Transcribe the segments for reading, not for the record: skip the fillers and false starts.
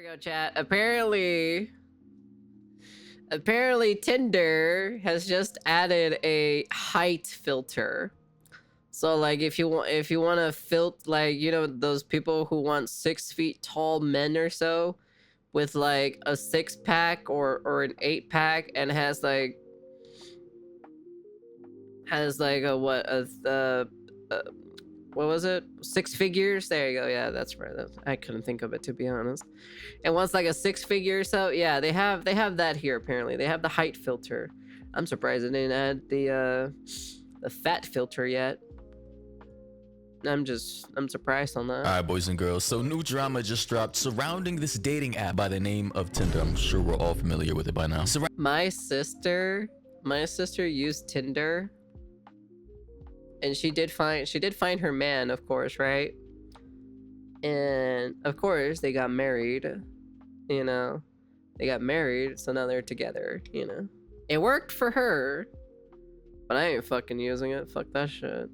we go, chat. Apparently Tinder has just added a height filter. So like if you want to filter, like, you know, those people who want 6 feet tall men or so with like a 6-pack or an 8-pack and has like what was it? 6 figures? There you go. Yeah, that's right. I couldn't think of it, to be honest. And once like a 6 figure or so, yeah, they have that here. Apparently they have the height filter. I'm surprised they didn't add the fat filter yet. I'm surprised on that. All right, boys and girls, so new drama just dropped surrounding this dating app by the name of Tinder. I'm sure we're all familiar with it by now. My sister used Tinder, and she did find her man, of course, right? And of course they got married, you know. They got married, so now they're together, you know. It worked for her, but I ain't fucking using it. Fuck that shit.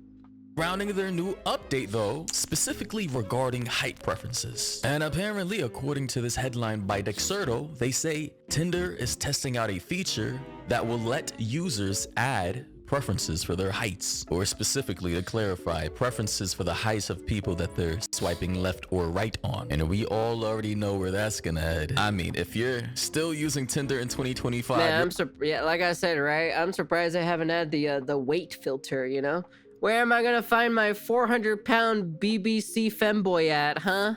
Surrounding their new update though, specifically regarding height preferences. And apparently, according to this headline by Dexerto, they say Tinder is testing out a feature that will let users add preferences for their heights, or specifically to clarify, preferences for the heights of people that they're swiping left or right on. And we all already know where that's gonna head. I mean, if you're still using Tinder in 2025, man, yeah, like I said, right? I'm surprised they haven't had the weight filter, you know? Where am I gonna find my 400-pound BBC femboy at, huh?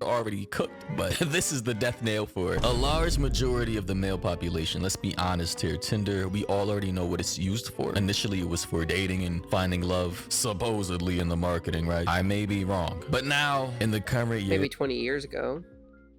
already cooked, but this is the death nail for a large majority of the male population. Let's be honest here. Tinder, we all already know what it's used for. Initially, it was for dating and finding love, supposedly in the marketing, right? I may be wrong, but now in the current year, maybe 20 years ago.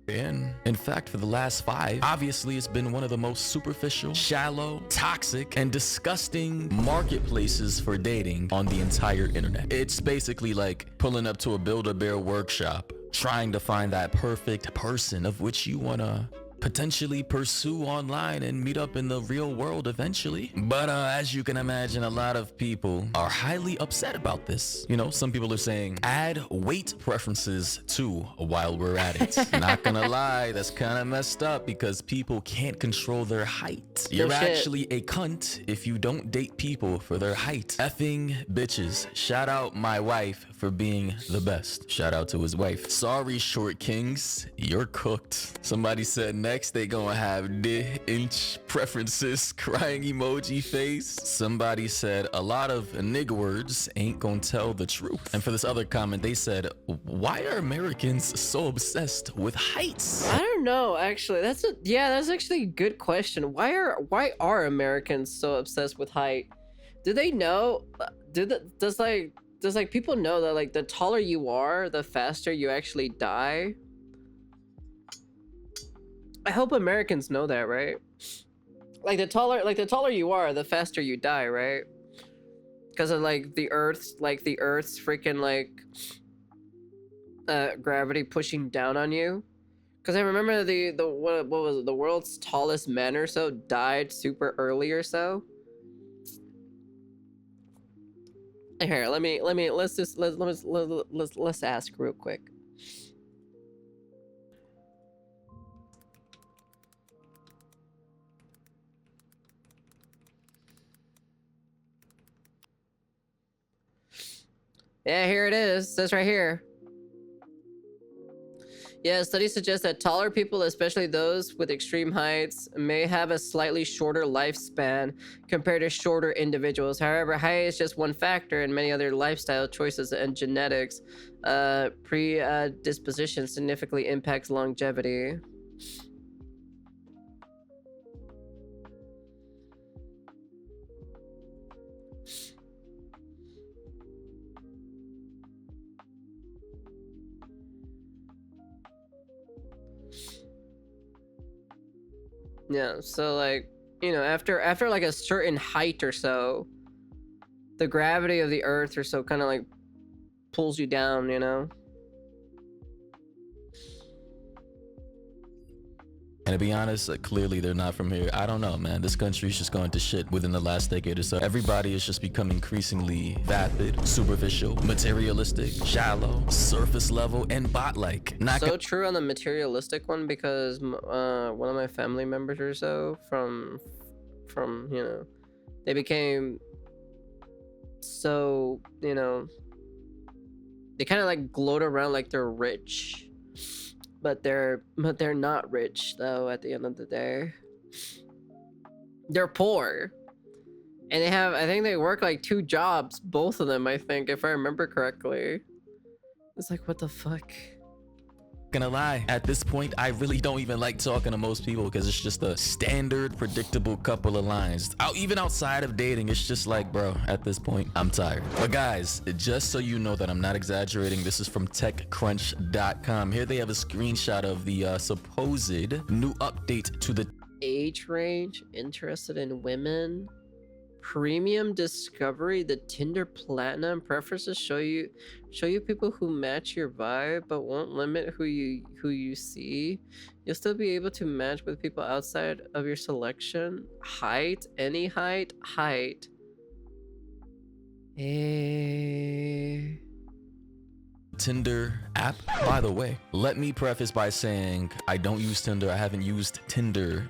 In fact, for the last 5, obviously it's been one of the most superficial, shallow, toxic, and disgusting marketplaces for dating on the entire internet. It's basically like pulling up to a Build-A-Bear workshop, trying to find that perfect person of which you wanna potentially pursue online and meet up in the real world eventually. But as you can imagine, a lot of people are highly upset about this. You know, some people are saying add weight preferences too while we're at it. Not gonna lie, that's kind of messed up because people can't control their height. You're actually a cunt if you don't date people for their height. Effing bitches. Shout out my wife for being the best. Shout out to his wife. Sorry, short kings, you're cooked. Somebody said next they gonna have the inch preferences, crying emoji face. Somebody said a lot of nigga words ain't gonna tell the truth. And for this other comment, they said, why are Americans so obsessed with heights? I don't know, actually. That's actually a good question. Why are Americans so obsessed with height? Do they know? Does people know that like the taller you are, the faster you actually die? I hope Americans know that, right? Like the taller you are, the faster you die, right? Because of like the Earth's freaking like gravity pushing down on you. Because I remember what was it, the world's tallest man or so died super early or so. Here, let's ask real quick. Yeah, here it is. It says right here. Yeah, studies suggest that taller people, especially those with extreme heights, may have a slightly shorter lifespan compared to shorter individuals. However, height is just one factor, and many other lifestyle choices and genetics predisposition significantly impacts longevity. Yeah, so like, you know, after like a certain height or so, the gravity of the Earth or so kind of like pulls you down, you know? And to be honest, clearly they're not from here. I don't know, man. This country's just going to shit within the last decade or so. Everybody has just become increasingly vapid, superficial, materialistic, shallow, surface level, and bot-like. So true on the materialistic one, because one of my family members or so from you know, they became so, you know, they kind of like gloat around like they're rich, but they're not rich though. At the end of the day, they're poor, and I think they work like 2 jobs, both of them, I think, if I remember correctly. It's like, what the fuck? Gonna lie, at this point I really don't even like talking to most people, because it's just a standard predictable couple of lines. Even outside of dating, it's just like, bro, at this point I'm tired. But guys, just so you know that I'm not exaggerating, this is from techcrunch.com. Here they have a screenshot of the supposed new update to the age range, interested in women, premium discovery, the Tinder platinum preferences show you people who match your vibe but won't limit who you see. You'll still be able to match with people outside of your selection. Height, any height. Tinder app. By the way, let me preface by saying I don't use Tinder. I haven't used Tinder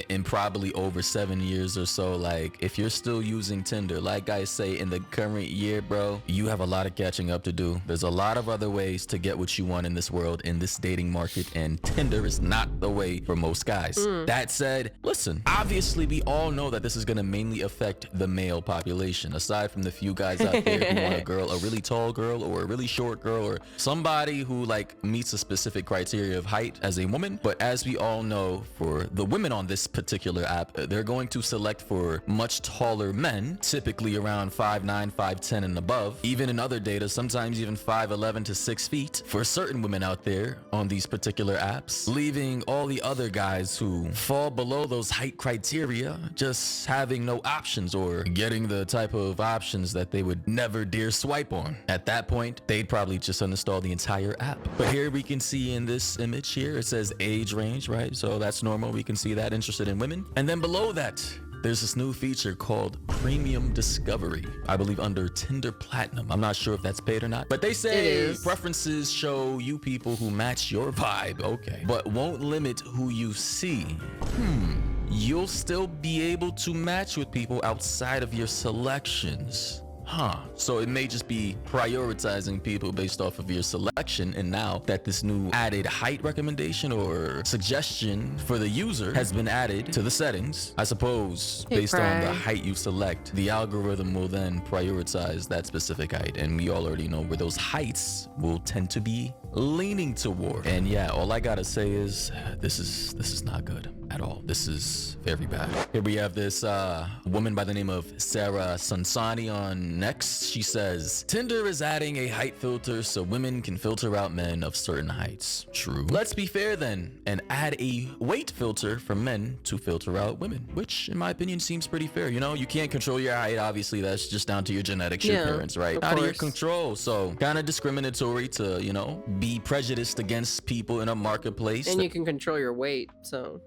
in probably over 7 years or so. Like, if you're still using Tinder, like I say, in the current year, bro, you have a lot of catching up to do. There's a lot of other ways to get what you want in this world, in this dating market, and Tinder is not the way for most guys. That said, listen, obviously we all know that this is going to mainly affect the male population, aside from the few guys out there who want a girl, a really tall girl or a really short girl, or somebody who like meets a specific criteria of height as a woman. But as we all know, for the women on this particular app, they're going to select for much taller men, typically around 5'9", 5'10", and above. Even in other data, sometimes even 5'11" to 6 feet for certain women out there on these particular apps, leaving all the other guys who fall below those height criteria just having no options, or getting the type of options that they would never dare swipe on. At that point, they'd probably just uninstall the entire app. But here we can see in this image here, it says age range, right? So that's normal. We can see that, interested in women. And then below that, there's this new feature called Premium Discovery, I believe under Tinder Platinum. I'm not sure if that's paid or not, but they say preferences show you people who match your vibe, okay, but won't limit who you see. You'll still be able to match with people outside of your selections. So it may just be prioritizing people based off of your selection. And now that this new added height recommendation or suggestion for the user has been added to the settings, I suppose based on the height you select, the algorithm will then prioritize that specific height. And we all already know where those heights will tend to be leaning toward. And yeah, all I gotta say is this is not good at all. This is very bad. Here we have this woman by the name of Sarah Sansani on next. She says, Tinder is adding a height filter so women can filter out men of certain heights. True. Let's be fair then and add a weight filter for men to filter out women, which in my opinion seems pretty fair. You know, you can't control your height. Obviously, that's just down to your genetics, your parents, right? Out of your control. So kind of discriminatory to, you know, be prejudiced against people in a marketplace. And you can control your weight, so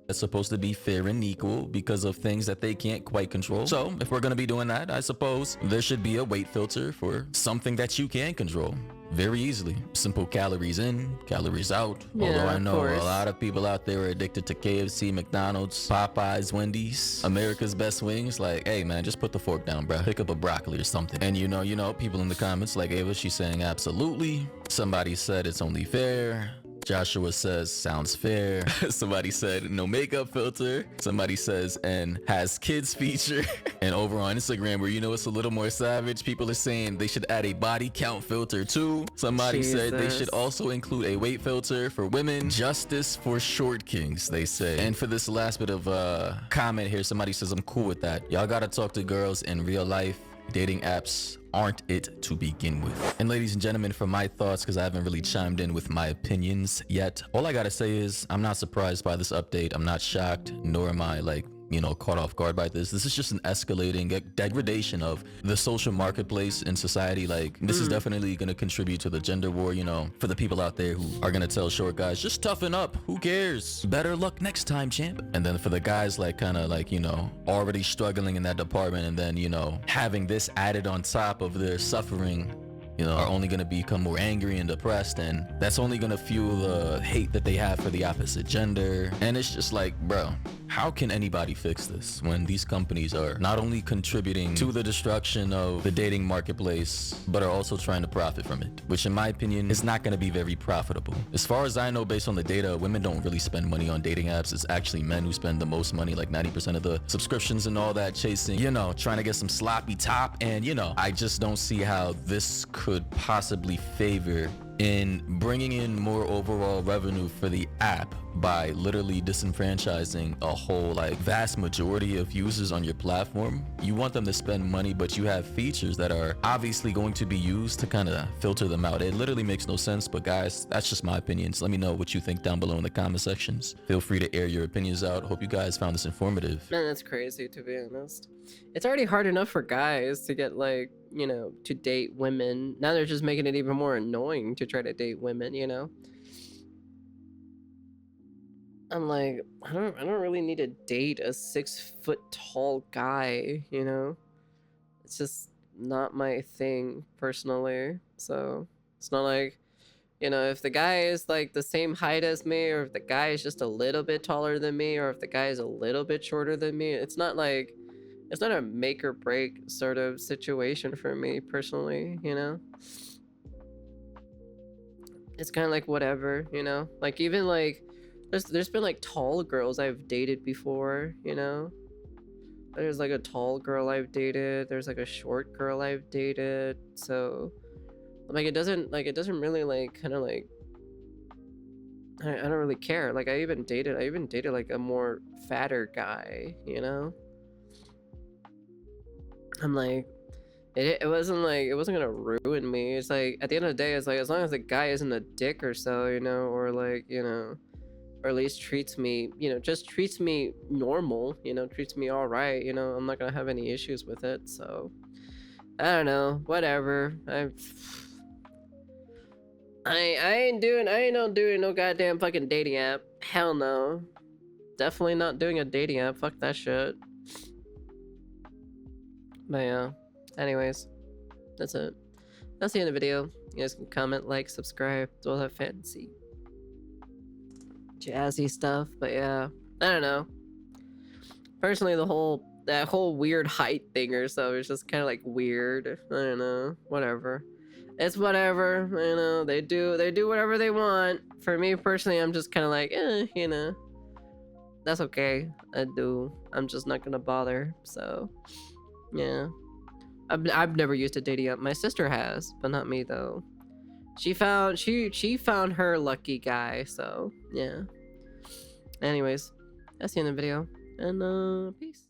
it's supposed to be fair and equal because of things that they can't quite control. So if we're going to be doing that, I suppose there should be a weight filter for something that you can control very easily. Simple calories in, calories out. Although I know a lot of people out there are addicted to KFC, McDonald's, Popeyes, Wendy's, America's Best Wings. Like, hey man, just put the fork down, bro. Pick up a broccoli or something. And you know, people in the comments like Ava, she's saying absolutely. Somebody said it's only fair. Joshua says, sounds fair. Somebody said, no makeup filter. Somebody says, and has kids feature. And over on Instagram, where you know it's a little more savage, people are saying they should add a body count filter too. Somebody said they should also include a weight filter for women. Justice for short kings, they say. And for this last bit of comment here, somebody says, I'm cool with that. Y'all gotta talk to girls in real life. Dating apps aren't it to begin with. And ladies and gentlemen, for my thoughts, because I haven't really chimed in with my opinions yet, all I gotta say is I'm not surprised by this update. I'm not shocked, nor am I like you know, caught off guard by this. This is just an escalating degradation of the social marketplace in society. Like, this is definitely going to contribute to the gender war, you know, for the people out there who are going to tell short guys, just toughen up, who cares, better luck next time, champ. And then for the guys like kind of like, you know, already struggling in that department, and then, you know, having this added on top of their suffering, you know, are only going to become more angry and depressed, and that's only going to fuel the hate that they have for the opposite gender. And it's just like, bro, how can anybody fix this when these companies are not only contributing to the destruction of the dating marketplace, but are also trying to profit from it, which in my opinion is not going to be very profitable. As far as I know, based on the data, women don't really spend money on dating apps. It's actually men who spend the most money, like 90% of the subscriptions and all that, chasing, you know, trying to get some sloppy top. And, you know, I just don't see how this could possibly favor in bringing in more overall revenue for the app by literally disenfranchising a whole like vast majority of users on your platform. You want them to spend money, but you have features that are obviously going to be used to kind of filter them out. It literally makes no sense. But guys, that's just my opinions. Let me know what you think down below in the comment sections. Feel free to air your opinions out. Hope you guys found this informative. Man, that's crazy, to be honest. It's already hard enough for guys to get, like, you know, to date women. Now they're just making it even more annoying to try to date women, you know? I'm like, I don't really need to date a 6-foot tall guy, you know? It's just not my thing personally. So it's not like, you know, if the guy is like the same height as me, or if the guy is just a little bit taller than me, or if the guy is a little bit shorter than me, it's not like, it's not a make or break sort of situation for me personally, you know? It's kind of like whatever, you know? Like, even like, there's been like tall girls I've dated before, you know? There's like a tall girl I've dated, there's like a short girl I've dated, so like it doesn't really like kind of like, I don't really care. Like I even dated like a more fatter guy, you know? I'm like, it wasn't gonna ruin me. It's like, at the end of the day, it's like, as long as the guy isn't a dick or so, you know, or like, you know, or at least treats me, you know, just treats me normal, you know, treats me all right, you know, I'm not gonna have any issues with it. So I don't know, whatever. I ain't doing no goddamn fucking dating app. Hell no. Definitely not doing a dating app. Fuck that shit. But yeah, anyways, that's it. That's the end of the video. You guys can comment, like, subscribe. It's all that fancy jazzy stuff. But yeah, I don't know. Personally, that whole weird height thing or so is just kind of like weird. I don't know. Whatever. It's whatever. You know, they do whatever they want. For me personally, I'm just kind of like, you know, that's okay. I'm just not gonna bother. So yeah, I've never used a dating app. My sister has, but not me though. She found her lucky guy. So yeah. Anyways, that's the end of the video, and peace.